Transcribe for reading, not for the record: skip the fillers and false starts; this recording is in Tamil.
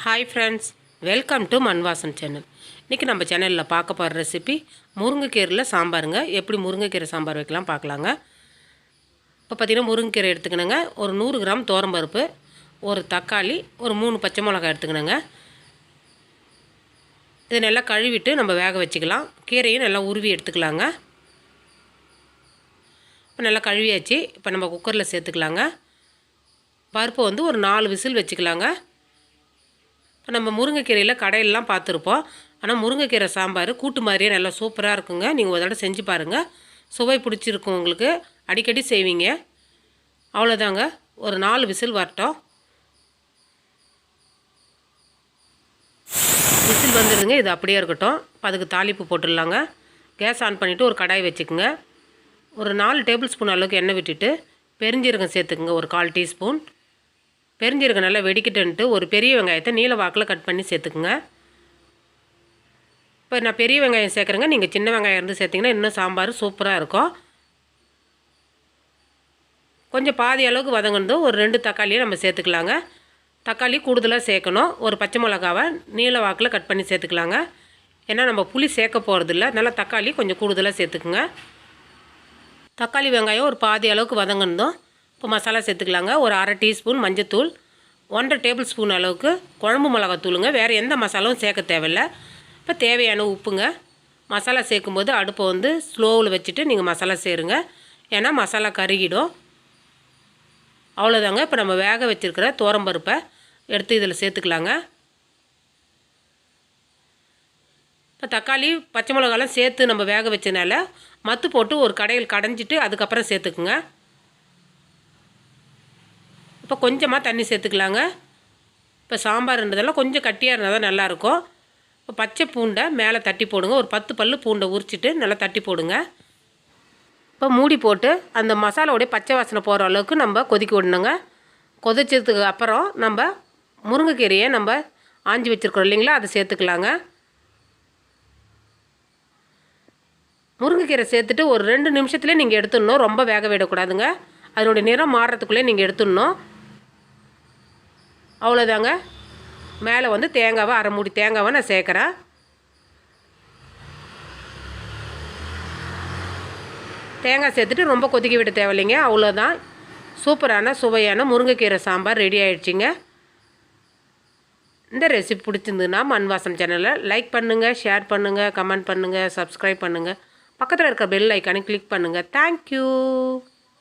ஹாய் ஃப்ரெண்ட்ஸ், வெல்கம் டு மண் வாசம் சேனல். இன்றைக்கி நம்ம சேனலில் பார்க்க போகிற ரெசிபி முருங்கைக்கீரையில் சாம்பாருங்க. எப்படி முருங்கைக்கீரை சாம்பார் வைக்கலாம் பார்க்கலாங்க. இப்போ பார்த்திங்கன்னா முருங்கைக்கீரை எடுத்துக்கணுங்க. ஒரு 100 கிராம் துவரம்பருப்பு, ஒரு தக்காளி, ஒரு 3 பச்சை மிளகாய் எடுத்துக்கணுங்க. இதை நல்லா கழுவிட்டு நம்ம வேக வச்சுக்கலாம். கீரையும் நல்லா உருவி எடுத்துக்கலாங்க. இப்போ நல்லா கழுவியாச்சு. இப்போ நம்ம குக்கரில் சேர்த்துக்கலாங்க. பருப்பு வந்து ஒரு 4 விசில் வச்சுக்கலாங்க. இப்போ நம்ம முருங்கைக்கீரையில் கடையிலலாம் பார்த்துருப்போம். ஆனால் முருங்கைக்கீரை சாம்பார் கூட்டு மாதிரியே நல்லா சூப்பராக இருக்குங்க. நீங்கள் ஒரு தடவை செஞ்சு பாருங்கள், சுவை பிடிச்சிருக்கும் உங்களுக்கு. அடிக்கடி செய்வீங்க. அவ்வளோதாங்க, ஒரு 4 விசில் வரட்டும். விசில் வந்துடுதுங்க, இது அப்படியே இருக்கட்டும். இப்போ அதுக்கு தாளிப்பு போட்டுடலாங்க. கேஸ் ஆன் பண்ணிவிட்டு ஒரு கடாய் வச்சுக்கோங்க. ஒரு 4 டேபிள் ஸ்பூன் அளவுக்கு எண்ணெய் விட்டுட்டு பெருஞ்சீரகம் சேர்த்துக்குங்க. ஒரு 1/4 டீஸ்பூன் பெருஞ்சீரகம் நல்லா வெடிக்கிட்டுன்ட்டு ஒரு பெரிய வெங்காயத்தை நீல வாக்கில் கட் பண்ணி சேர்த்துக்குங்க. இப்போ நான் பெரிய வெங்காயம் சேர்க்குறேங்க. நீங்கள் சின்ன வெங்காயம் இருந்து சேர்த்திங்கன்னா இன்னும் சாம்பார் சூப்பராக இருக்கும். கொஞ்சம் பாதி அளவுக்கு வதங்கினதும் ஒரு 2 தக்காளியை நம்ம சேர்த்துக்கலாங்க. தக்காளி கூடுதலாக சேர்க்கணும். ஒரு பச்சை மிளகாவை நீல வாக்கில் கட் பண்ணி சேர்த்துக்கலாங்க. ஏன்னா நம்ம புளி சேர்க்க போகிறதில்ல, அதனால் தக்காளி கொஞ்சம் கூடுதலாக சேர்த்துக்குங்க. தக்காளி வெங்காயம் ஒரு பாதி அளவுக்கு வதங்கினதும் இப்போ மசாலா சேர்த்துக்கலாங்க. ஒரு 1/2 டீஸ்பூன் மஞ்சத்தூள், 1/2 டேபிள் ஸ்பூன் அளவுக்கு குழம்பு மிளகாத்தூளுங்க. வேறு எந்த மசாலாவும் சேர்க்க தேவையில்லை. இப்போ தேவையான உப்புங்க. மசாலா சேர்க்கும்போது அடுப்பை வந்து ஸ்லோவில் வச்சுட்டு நீங்கள் மசாலா சேருங்க, ஏன்னா மசாலா கருகிடும். அவ்வளோதாங்க. இப்போ நம்ம வேக வச்சுருக்கிற துவரம்பருப்பை எடுத்து இதில் சேர்த்துக்கலாங்க. இப்போ தக்காளி பச்சை மிளகாலாம் சேர்த்து நம்ம வேக வச்சனால மத்து போட்டு ஒரு கடையில் கடைஞ்சிட்டு அதுக்கப்புறம் சேர்த்துக்குங்க. இப்போ கொஞ்சமாக தண்ணி சேர்த்துக்கலாங்க. இப்போ சாம்பார்ன்றதெல்லாம் கொஞ்சம் கட்டியாக இருந்தால் தான் நல்லாயிருக்கும். இப்போ பச்சை பூண்டை மேலே தட்டி போடுங்க. ஒரு 10 பல் பூண்டை உரிச்சிட்டு நல்லா தட்டி போடுங்க. இப்போ மூடி போட்டு அந்த மசாலாவோடைய பச்சை வாசனை போகிற அளவுக்கு நம்ம கொதிக்க விடணுங்க. கொதிச்சதுக்கு அப்புறம் நம்ம முருங்கைக்கீரையை நம்ம ஆஞ்சி வச்சுருக்கோம் இல்லைங்களா, அதை சேர்த்துக்கலாங்க. முருங்கைக்கீரை சேர்த்துட்டு ஒரு 2 நிமிஷத்துலேயே நீங்கள் எடுத்துடணும். ரொம்ப வேக விடக்கூடாதுங்க. அதனுடைய நிறம் மாறுறதுக்குள்ளே நீங்கள் எடுத்துடணும். அவ்வளோதாங்க. மேலே வந்து தேங்காவை 1/2 மூடி தேங்காவை நான் சேர்க்குறேன். தேங்காய் சேர்த்துட்டு ரொம்ப கொதிக்க விட தேவையில்லைங்க. அவ்வளோதான், சூப்பரான சுவையான முருங்கைக்கீரை சாம்பார் ரெடி ஆகிடுச்சிங்க. இந்த ரெசிபி பிடிச்சிருந்துன்னா மண் வாசம் சேனலை லைக் பண்ணுங்கள், ஷேர் பண்ணுங்கள், கமெண்ட் பண்ணுங்கள், சப்ஸ்கிரைப் பண்ணுங்கள். பக்கத்தில் இருக்க பெல் ஐக்கானை கிளிக் பண்ணுங்கள். தேங்க்யூ.